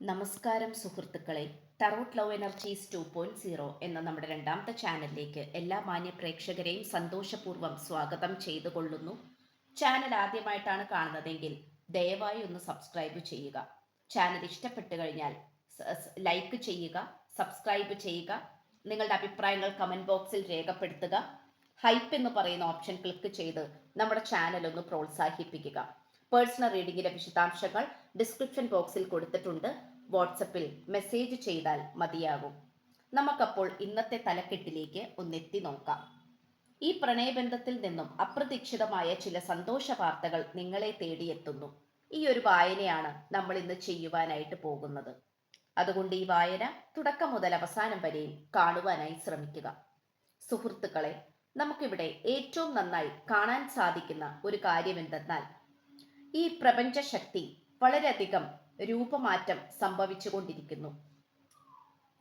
നമസ്കാരം സുഹൃത്തുക്കളെ. Tarot love energies 2.0 എന്ന നമ്മുടെ രണ്ടാമത്തെ ചാനലിലേക്ക് എല്ലാ മാന്യ പ്രേക്ഷകരെയും സന്തോഷപൂർവ്വം സ്വാഗതം ചെയ്തുകൊള്ളുന്നു. ചാനൽ ആദ്യമായിട്ടാണ് കാണുന്നതെങ്കിൽ ദയവായി ഒന്ന് സബ്സ്ക്രൈബ് ചെയ്യുക. ചാനൽ ഇഷ്ടപ്പെട്ടു കഴിഞ്ഞാൽ ലൈക്ക് ചെയ്യുക, സബ്സ്ക്രൈബ് ചെയ്യുക. നിങ്ങളുടെ അഭിപ്രായങ്ങൾ കമന്റ് ബോക്സിൽ രേഖപ്പെടുത്തുക. ഹൈപ്പ് എന്ന് പറയുന്ന ഓപ്ഷൻ ക്ലിക്ക് ചെയ്ത് നമ്മുടെ ചാനൽ ഒന്ന് പ്രോത്സാഹിപ്പിക്കുക. പേഴ്സണൽ റീഡിങ്ങിന്റെ വിശദാംശങ്ങൾ ഡിസ്ക്രിപ്ഷൻ ബോക്സിൽ കൊടുത്തിട്ടുണ്ട്. വാട്സപ്പിൽ മെസ്സേജ് ചെയ്താൽ മതിയാകും. നമുക്കപ്പോൾ ഇന്നത്തെ തലക്കെട്ടിലേക്ക് ഒന്നെത്തി നോക്കാം. ഈ പ്രണയബന്ധത്തിൽ നിന്നും അപ്രതീക്ഷിതമായ ചില സന്തോഷ വാർത്തകൾ നിങ്ങളെ തേടിയെത്തുന്നു. ഈ ഒരു വായനയാണ് നമ്മൾ ഇന്ന് ചെയ്യുവാനായിട്ട് പോകുന്നത്. അതുകൊണ്ട് ഈ വായന തുടക്കം മുതൽ അവസാനം വരെയും കാണുവാനായി ശ്രമിക്കുക. സുഹൃത്തുക്കളെ, നമുക്കിവിടെ ഏറ്റവും നന്നായി കാണാൻ സാധിക്കുന്ന ഒരു കാര്യം എന്തെന്നാൽ, ഈ പ്രപഞ്ചശക്തി വളരെയധികം രൂപമാറ്റം സംഭവിച്ചുകൊണ്ടിരിക്കുന്നു.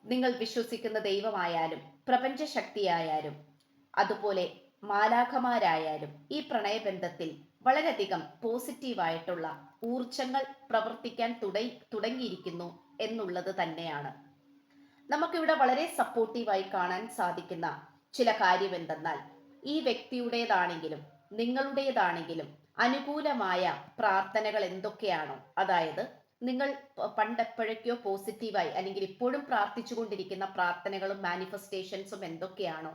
നിങ്ങൾ വിശ്വസിക്കുന്ന ദൈവമായാലും പ്രപഞ്ചശക്തിയായാലും അതുപോലെ മാലാഖമാരായാലും ഈ പ്രണയബന്ധത്തിൽ വളരെയധികം പോസിറ്റീവായിട്ടുള്ള ഊർജങ്ങൾ പ്രവർത്തിക്കാൻ തുടങ്ങിയിരിക്കുന്നു എന്നുള്ളത് തന്നെയാണ്. നമുക്കിവിടെ വളരെ സപ്പോർട്ടീവായി കാണാൻ സാധിക്കുന്ന ചില കാര്യം എന്തെന്നാൽ, ഈ വ്യക്തിയുടേതാണെങ്കിലും നിങ്ങളുടേതാണെങ്കിലും അനുകൂലമായ പ്രാർത്ഥനകൾ എന്തൊക്കെയാണോ, അതായത് നിങ്ങൾ പണ്ടെപ്പോഴൊക്കെയോ പോസിറ്റീവായി അല്ലെങ്കിൽ ഇപ്പോഴും പ്രാർത്ഥിച്ചുകൊണ്ടിരിക്കുന്ന പ്രാർത്ഥനകളും മാനിഫെസ്റ്റേഷൻസും എന്തൊക്കെയാണോ,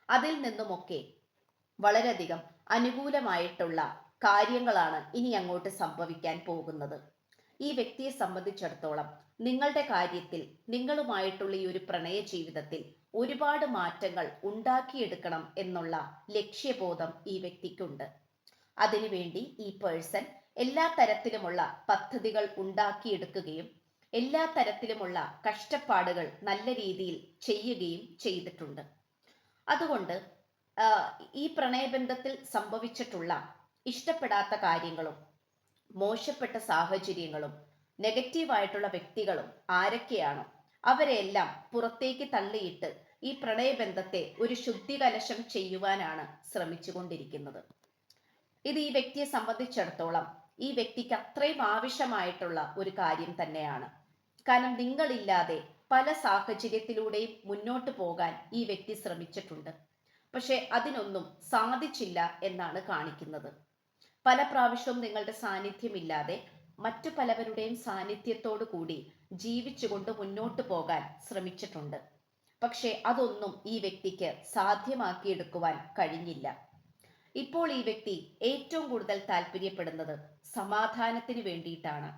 അതിൽ നിന്നുമൊക്കെ വളരെയധികം അനുകൂലമായിട്ടുള്ള കാര്യങ്ങളാണ് ഇനി അങ്ങോട്ട് സംഭവിക്കാൻ പോകുന്നത്. ഈ വ്യക്തിയെ സംബന്ധിച്ചിടത്തോളം നിങ്ങളുടെ കാര്യത്തിൽ, നിങ്ങളുമായിട്ടുള്ള ഈ ഒരു പ്രണയ ജീവിതത്തിൽ ഒരുപാട് മാറ്റങ്ങൾ ഉണ്ടാക്കിയെടുക്കണം എന്നുള്ള ലക്ഷ്യബോധം ഈ വ്യക്തിക്കുണ്ട്. അതിനുവേണ്ടി ഈ പേഴ്സൺ എല്ലാ തരത്തിലുമുള്ള പദ്ധതികൾ ഉണ്ടാക്കിയെടുക്കുകയും എല്ലാ തരത്തിലുമുള്ള കഷ്ടപ്പാടുകൾ നല്ല രീതിയിൽ ചെയ്യുകയും ചെയ്തിട്ടുണ്ട്. അതുകൊണ്ട് ഈ പ്രണയബന്ധത്തിൽ സംഭവിച്ചിട്ടുള്ള ഇഷ്ടപ്പെടാത്ത കാര്യങ്ങളും മോശപ്പെട്ട സാഹചര്യങ്ങളും നെഗറ്റീവായിട്ടുള്ള വ്യക്തികളും ആരൊക്കെയാണോ അവരെല്ലാം പുറത്തേക്ക് തള്ളിയിട്ട് ഈ പ്രണയബന്ധത്തെ ഒരു ശുദ്ധികലശം ചെയ്യുവാനാണ് ശ്രമിച്ചുകൊണ്ടിരിക്കുന്നത്. ഇത് ഈ വ്യക്തിയെ സംബന്ധിച്ചിടത്തോളം ഈ വ്യക്തിക്ക് അത്രയും ആവശ്യമായിട്ടുള്ള ഒരു കാര്യം തന്നെയാണ്. കാരണം നിങ്ങളില്ലാതെ പല സാഹചര്യത്തിലൂടെയും മുന്നോട്ട് പോകാൻ ഈ വ്യക്തി ശ്രമിച്ചിട്ടുണ്ട്. പക്ഷെ അതിനൊന്നും സാധിച്ചില്ല എന്നാണ് കാണിക്കുന്നത്. പല പ്രാവശ്യവും നിങ്ങളുടെ സാന്നിധ്യമില്ലാതെ മറ്റു പലവരുടെയും സാന്നിധ്യത്തോടു കൂടി ജീവിച്ചുകൊണ്ട് മുന്നോട്ട് പോകാൻ ശ്രമിച്ചിട്ടുണ്ട്. പക്ഷെ അതൊന്നും ഈ വ്യക്തിക്ക് സാധ്യമാക്കിയെടുക്കുവാൻ കഴിഞ്ഞില്ല. ഇപ്പോൾ ഈ വ്യക്തി ഏറ്റവും കൂടുതൽ താല്പര്യപ്പെടുന്നത് സമാധാനത്തിന് വേണ്ടിയിട്ടാണ്.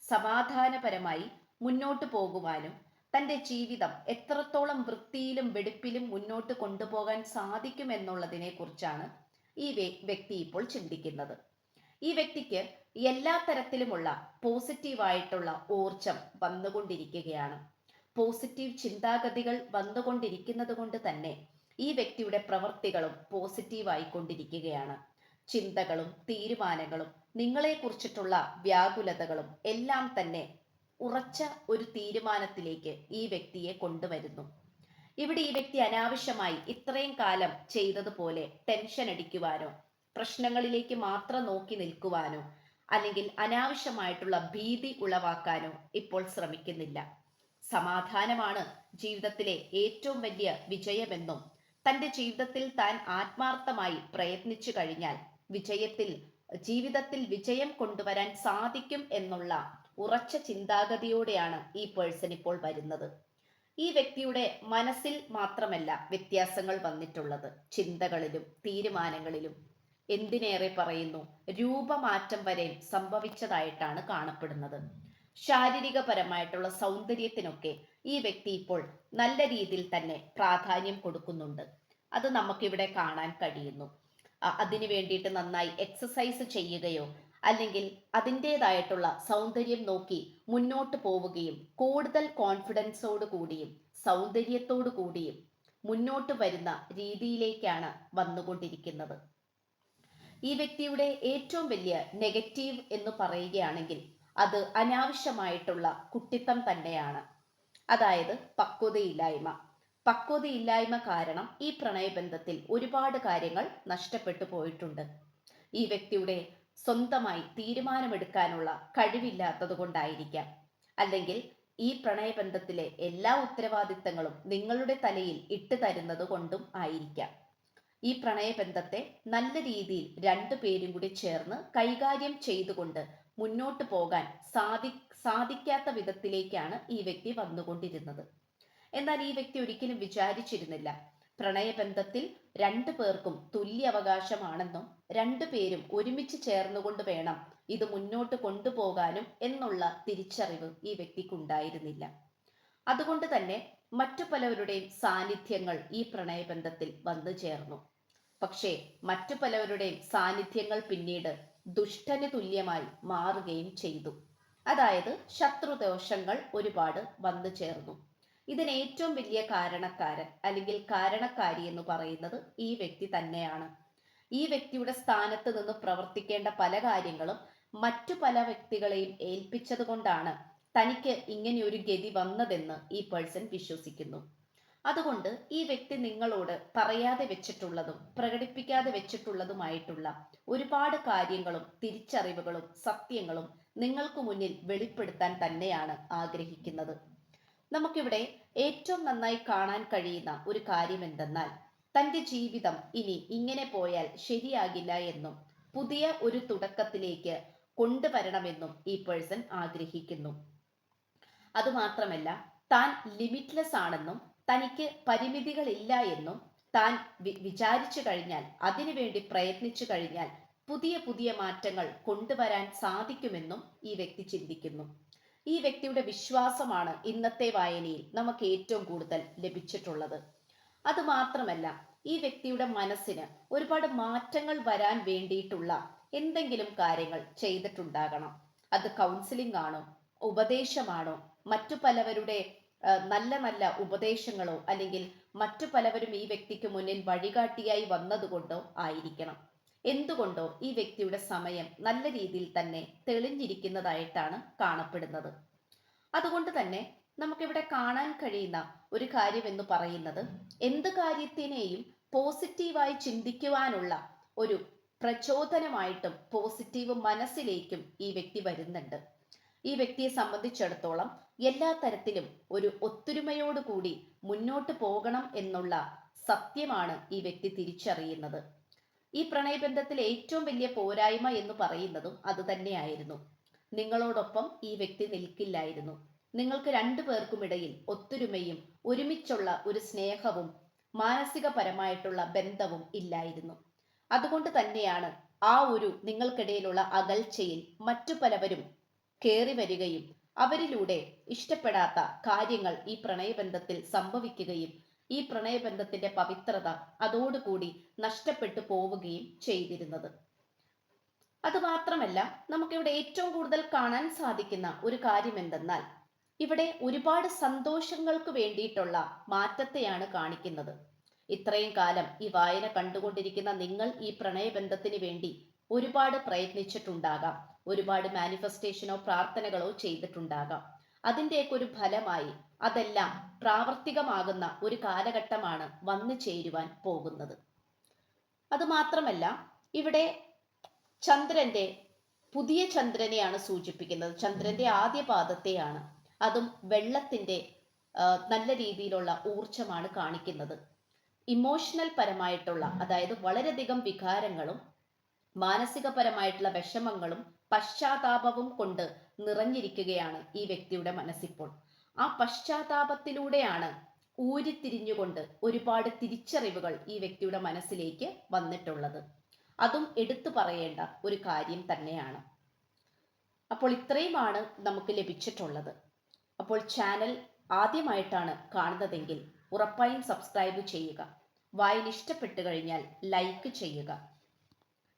സമാധാനപരമായി മുന്നോട്ട് പോകുവാനും തൻ്റെ ജീവിതം എത്രത്തോളം വൃത്തിയിലും വെടിപ്പിലും മുന്നോട്ട് കൊണ്ടുപോകാൻ സാധിക്കുമെന്നുള്ളതിനെ കുറിച്ചാണ് ഈ വ്യക്തി ഇപ്പോൾ ചിന്തിക്കുന്നത്. ഈ വ്യക്തിക്ക് എല്ലാ തരത്തിലുമുള്ള പോസിറ്റീവായിട്ടുള്ള ഊർജം വന്നുകൊണ്ടിരിക്കുകയാണ്. പോസിറ്റീവ് ചിന്താഗതികൾ വന്നുകൊണ്ടിരിക്കുന്നത് കൊണ്ട് തന്നെ ഈ വ്യക്തിയുടെ പ്രവൃത്തികളും പോസിറ്റീവായിക്കൊണ്ടിരിക്കുകയാണ്. ചിന്തകളും തീരുമാനങ്ങളും നിങ്ങളെക്കുറിച്ചിട്ടുള്ള വ്യാകുലതകളും എല്ലാം തന്നെ ഉറച്ച ഒരു തീരുമാനത്തിലേക്ക് ഈ വ്യക്തിയെ കൊണ്ടുവരുന്നു. ഇവിടെ ഈ വ്യക്തി അനാവശ്യമായി ഇത്രയും കാലം ചെയ്തതുപോലെ ടെൻഷൻ അടിക്കുവാനോ പ്രശ്നങ്ങളിലേക്ക് മാത്രം നോക്കി നിൽക്കുവാനോ അല്ലെങ്കിൽ അനാവശ്യമായിട്ടുള്ള ഭീതി ഉളവാക്കാനോ ഇപ്പോൾ ശ്രമിക്കുന്നില്ല. സമാധാനമാണ് ജീവിതത്തിലെ ഏറ്റവും വലിയ വിജയമെന്നും തൻ്റെ ജീവിതത്തിൽ താൻ ആത്മാർത്ഥമായി പ്രയത്നിച്ചു കഴിഞ്ഞാൽ ജീവിതത്തിൽ വിജയം കൊണ്ടുവരാൻ സാധിക്കും എന്നുള്ള ഉറച്ച ചിന്താഗതിയോടെയാണ് ഈ പേഴ്സൺ ഇപ്പോൾ വരുന്നത്. ഈ വ്യക്തിയുടെ മനസ്സിൽ മാത്രമല്ല വ്യത്യാസങ്ങൾ വന്നിട്ടുള്ളത്, ചിന്തകളിലും തീരുമാനങ്ങളിലും, എന്തിനേറെ പറയുന്നു രൂപമാറ്റം വരെ സംഭവിച്ചതായിട്ടാണ് കാണപ്പെടുന്നത്. ശാരീരികപരമായിട്ടുള്ള സൗന്ദര്യത്തിനൊക്കെ ഈ വ്യക്തി ഇപ്പോൾ നല്ല രീതിയിൽ തന്നെ പ്രാധാന്യം കൊടുക്കുന്നുണ്ട്. അത് നമുക്കിവിടെ കാണാൻ കഴിയുന്നു. അതിനു വേണ്ടിയിട്ട് നന്നായി എക്സസൈസ് ചെയ്യുകയോ അല്ലെങ്കിൽ അതിൻ്റെതായിട്ടുള്ള സൗന്ദര്യം നോക്കി മുന്നോട്ട് പോവുകയും കൂടുതൽ കോൺഫിഡൻസോട് കൂടിയും സൗന്ദര്യത്തോടു കൂടിയും മുന്നോട്ട് വരുന്ന രീതിയിലേക്കാണ് വന്നുകൊണ്ടിരിക്കുന്നത്. ഈ വ്യക്തിയുടെ ഏറ്റവും വലിയ നെഗറ്റീവ് എന്ന് പറയുകയാണെങ്കിൽ അത് അനാവശ്യമായിട്ടുള്ള കുട്ടിത്തം തന്നെയാണ്. അതായത് പക്വതയില്ലായ്മ കാരണം ഈ പ്രണയബന്ധത്തിൽ ഒരുപാട് കാര്യങ്ങൾ നഷ്ടപ്പെട്ടു പോയിട്ടുണ്ട്. ഈ വ്യക്തിയുടെ സ്വന്തമായി തീരുമാനമെടുക്കാനുള്ള കഴിവില്ലാത്തത് കൊണ്ടായിരിക്കാം, അല്ലെങ്കിൽ ഈ പ്രണയബന്ധത്തിലെ എല്ലാ ഉത്തരവാദിത്തങ്ങളും നിങ്ങളുടെ തലയിൽ ഇട്ട് തരുന്നത് കൊണ്ടും ആയിരിക്കാം. ഈ പ്രണയബന്ധത്തെ നല്ല രീതിയിൽ രണ്ടുപേരും കൂടി ചേർന്ന് കൈകാര്യം ചെയ്തുകൊണ്ട് മുന്നോട്ട് പോകാൻ സാധിക്കാത്ത വിധത്തിലേക്കാണ് ഈ വ്യക്തി വന്നുകൊണ്ടിരുന്നത്. എന്നാൽ ഈ വ്യക്തി ഒരിക്കലും വിചാരിച്ചിരുന്നില്ല പ്രണയബന്ധത്തിൽ രണ്ടു പേർക്കും തുല്യ അവകാശമാണെന്നും രണ്ടുപേരും ഒരുമിച്ച് ചേർന്നുകൊണ്ട് വേണം ഇത് മുന്നോട്ട് കൊണ്ടുപോകാനും എന്നുള്ള തിരിച്ചറിവ് ഈ വ്യക്തിക്കുണ്ടായിരുന്നില്ല. അതുകൊണ്ട് തന്നെ മറ്റു പലവരുടെയും സാന്നിധ്യങ്ങൾ ഈ പ്രണയബന്ധത്തിൽ വന്നു ചേർന്നു. പക്ഷേ മറ്റു പലവരുടെയും സാന്നിധ്യങ്ങൾ പിന്നീട് ദുഷ്ടന് തുല്യമായി മാറുകയും ചെയ്തു. അതായത് ശത്രുദോഷങ്ങൾ ഒരുപാട് വന്നു ചേർന്നു. ഇതിന് ഏറ്റവും വലിയ കാരണക്കാരൻ അല്ലെങ്കിൽ കാരണക്കാരി എന്ന് പറയുന്നത് ഈ വ്യക്തി തന്നെയാണ്. ഈ വ്യക്തിയുടെ സ്ഥാനത്ത് നിന്ന് പ്രവർത്തിക്കേണ്ട പല കാര്യങ്ങളും മറ്റു പല വ്യക്തികളെയും ഏൽപ്പിച്ചത് കൊണ്ടാണ് തനിക്ക് ഇങ്ങനെയൊരു ഗതി വന്നതെന്ന് ഈ പേഴ്സൺ വിശ്വസിക്കുന്നു. അതുകൊണ്ട് ഈ വ്യക്തി നിങ്ങളോട് പറയാതെ വെച്ചിട്ടുള്ളതും പ്രകടിപ്പിക്കാതെ വെച്ചിട്ടുള്ളതുമായിട്ടുള്ള ഒരുപാട് കാര്യങ്ങളും തിരിച്ചറിവുകളും സത്യങ്ങളും നിങ്ങൾക്ക് മുന്നിൽ വെളിപ്പെടുത്താൻ തന്നെയാണ് ആഗ്രഹിക്കുന്നത്. നമുക്കിവിടെ ഏറ്റവും നന്നായി കാണാൻ കഴിയുന്ന ഒരു കാര്യം എന്തെന്നാൽ തൻ്റെ ജീവിതം ഇനി ഇങ്ങനെ പോയാൽ ശരിയാകില്ല എന്നും പുതിയ ഒരു തുടക്കത്തിലേക്ക് കൊണ്ടുവരണമെന്നും ഈ പേഴ്സൺ ആഗ്രഹിക്കുന്നു. അതുമാത്രമല്ല താൻ ലിമിറ്റ്ലെസ് ആണെന്നും തനിക്ക് പരിമിതികളില്ല എന്നും താൻ വിചാരിച്ചു കഴിഞ്ഞാൽ അതിനുവേണ്ടി പ്രയത്നിച്ചു കഴിഞ്ഞാൽ പുതിയ പുതിയ മാറ്റങ്ങൾ കൊണ്ടുവരാൻ സാധിക്കുമെന്നും ഈ വ്യക്തി ചിന്തിക്കുന്നു. ഈ വ്യക്തിയുടെ വിശ്വാസമാണ് ഇന്നത്തെ വായനയിൽ നമുക്ക് ഏറ്റവും കൂടുതൽ ലഭിച്ചിട്ടുള്ളത്. അതുമാത്രമല്ല ഈ വ്യക്തിയുടെ മനസ്സിന് ഒരുപാട് മാറ്റങ്ങൾ വരാൻ വേണ്ടിയിട്ടുള്ള എന്തെങ്കിലും കാര്യങ്ങൾ ചെയ്തിട്ടുണ്ടാകണം. അത് കൗൺസിലിംഗ് ആണോ, ഉപദേശമാണോ, മറ്റു പലവരുടെ നല്ല നല്ല ഉപദേശങ്ങളോ അല്ലെങ്കിൽ മറ്റു പലവരും ഈ വ്യക്തിക്ക് മുന്നിൽ വഴികാട്ടിയായി വന്നതുകൊണ്ടോ ആയിരിക്കണം. എന്തുകൊണ്ടോ ഈ വ്യക്തിയുടെ സമയം നല്ല രീതിയിൽ തന്നെ തെളിഞ്ഞിരിക്കുന്നതായിട്ടാണ് കാണപ്പെടുന്നത്. അതുകൊണ്ട് തന്നെ നമുക്കിവിടെ കാണാൻ കഴിയുന്ന ഒരു കാര്യം എന്ന് പറയുന്നത് എന്ത് കാര്യത്തിനെയും പോസിറ്റീവായി ചിന്തിക്കുവാനുള്ള ഒരു പ്രചോദനമായിട്ടും പോസിറ്റീവ് മനസ്സിലേക്കും ഈ വ്യക്തി വരുന്നുണ്ട്. ഈ വ്യക്തിയെ സംബന്ധിച്ചിടത്തോളം എല്ലാ തരത്തിലും ഒരു ഒത്തൊരുമയോടുകൂടി മുന്നോട്ട് പോകണം എന്നുള്ള സത്യമാണ് ഈ വ്യക്തി തിരിച്ചറിയുന്നത്. ഈ പ്രണയബന്ധത്തിലെ ഏറ്റവും വലിയ പോരായ്മ എന്ന് പറയുന്നതും അത് തന്നെയായിരുന്നു. നിങ്ങളോടൊപ്പം ഈ വ്യക്തി നിൽക്കില്ലായിരുന്നു. നിങ്ങൾക്ക് രണ്ടു പേർക്കുമിടയിൽ ഒത്തൊരുമയും ഒരുമിച്ചുള്ള ഒരു സ്നേഹവും മാനസികപരമായിട്ടുള്ള ബന്ധവും ഇല്ലായിരുന്നു. അതുകൊണ്ട് തന്നെയാണ് ആ ഒരു നിങ്ങൾക്കിടയിലുള്ള അകൽച്ചയിൽ മറ്റു പലവരും കയറി വരികയും അവരിലൂടെ ഇഷ്ടപ്പെടാത്ത കാര്യങ്ങൾ ഈ പ്രണയബന്ധത്തിൽ സംഭവിക്കുകയും ഈ പ്രണയബന്ധത്തിന്റെ പവിത്രത അതോടുകൂടി നഷ്ടപ്പെട്ടു പോവുകയും ചെയ്തിരുന്നത്. അതുമാത്രമല്ല നമുക്കിവിടെ ഏറ്റവും കൂടുതൽ കാണാൻ സാധിക്കുന്ന ഒരു കാര്യം എന്തെന്നാൽ ഇവിടെ ഒരുപാട് സന്തോഷങ്ങൾക്ക് വേണ്ടിയിട്ടുള്ള മാറ്റത്തെയാണ് കാണിക്കുന്നത്. ഇത്രയും കാലം ഈ വായന കണ്ടുകൊണ്ടിരിക്കുന്ന നിങ്ങൾ ഈ പ്രണയബന്ധത്തിന് വേണ്ടി ഒരുപാട് പ്രയത്നിച്ചിട്ടുണ്ടാകാം, ഒരുപാട് മാനിഫെസ്റ്റേഷനോ പ്രാർത്ഥനകളോ ചെയ്തിട്ടുണ്ടാകാം. അതിൻ്റെയൊക്കെ ഒരു ഫലമായി അതെല്ലാം പ്രാവർത്തികമാകുന്ന ഒരു കാലഘട്ടമാണ് വന്നു ചേരുവാൻ പോകുന്നത്. അതുമാത്രമല്ല ഇവിടെ ചന്ദ്രന്റെ പുതിയ ചന്ദ്രനെയാണ് സൂചിപ്പിക്കുന്നത്. ചന്ദ്രന്റെ ആദ്യ പാദത്തെയാണ്. അതും വെള്ളത്തിന്റെ നല്ല രീതിയിലുള്ള ഊർജമാണ് കാണിക്കുന്നത്. ഇമോഷണൽ പരമായിട്ടുള്ള അതായത് വളരെയധികം വികാരങ്ങളും മാനസികപരമായിട്ടുള്ള വിഷമങ്ങളും പശ്ചാത്താപവും കൊണ്ട് നിറഞ്ഞിരിക്കുകയാണ് ഈ വ്യക്തിയുടെ മനസ്സിപ്പോൾ. ആ പശ്ചാത്താപത്തിലൂടെയാണ് ഊരിത്തിരിഞ്ഞുകൊണ്ട് ഒരുപാട് തിരിച്ചറിവുകൾ ഈ വ്യക്തിയുടെ മനസ്സിലേക്ക് വന്നിട്ടുള്ളത്. അതും എടുത്തു പറയേണ്ട ഒരു കാര്യം തന്നെയാണ്. അപ്പോൾ ഇത്രയുമാണ് നമുക്ക് ലഭിച്ചിട്ടുള്ളത്. അപ്പോൾ ചാനൽ ആദ്യമായിട്ടാണ് കാണുന്നതെങ്കിൽ ഉറപ്പായും സബ്സ്ക്രൈബ് ചെയ്യുക. വായന ഇഷ്ടപ്പെട്ടു കഴിഞ്ഞാൽ ലൈക്ക് ചെയ്യുക,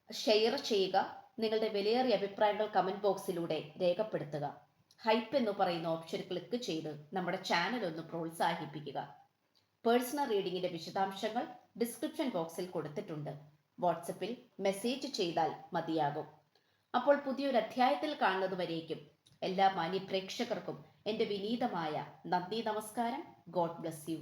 ഷെയർ ചെയ്യുക. നിങ്ങളുടെ വിലയേറിയ അഭിപ്രായങ്ങൾ കമന്റ് ബോക്സിലൂടെ രേഖപ്പെടുത്തുക. ഹൈപ്പ് എന്ന് പറയുന്ന ഓപ്ഷൻ ക്ലിക്ക് ചെയ്ത് നമ്മുടെ ചാനൽ ഒന്ന് പ്രോത്സാഹിപ്പിക്കുക. പേഴ്സണൽ റീഡിങ്ങിന്റെ വിശദാംശങ്ങൾ ഡിസ്ക്രിപ്ഷൻ ബോക്സിൽ കൊടുത്തിട്ടുണ്ട്. വാട്സപ്പിൽ മെസ്സേജ് ചെയ്താൽ മതിയാകും. അപ്പോൾ പുതിയൊരു അധ്യായത്തിൽ കാണുന്നതുവരേക്കും എല്ലാ മാന്യ പ്രേക്ഷകർക്കും എൻ്റെ വിനീതമായ നന്ദി, നമസ്കാരം. God bless you.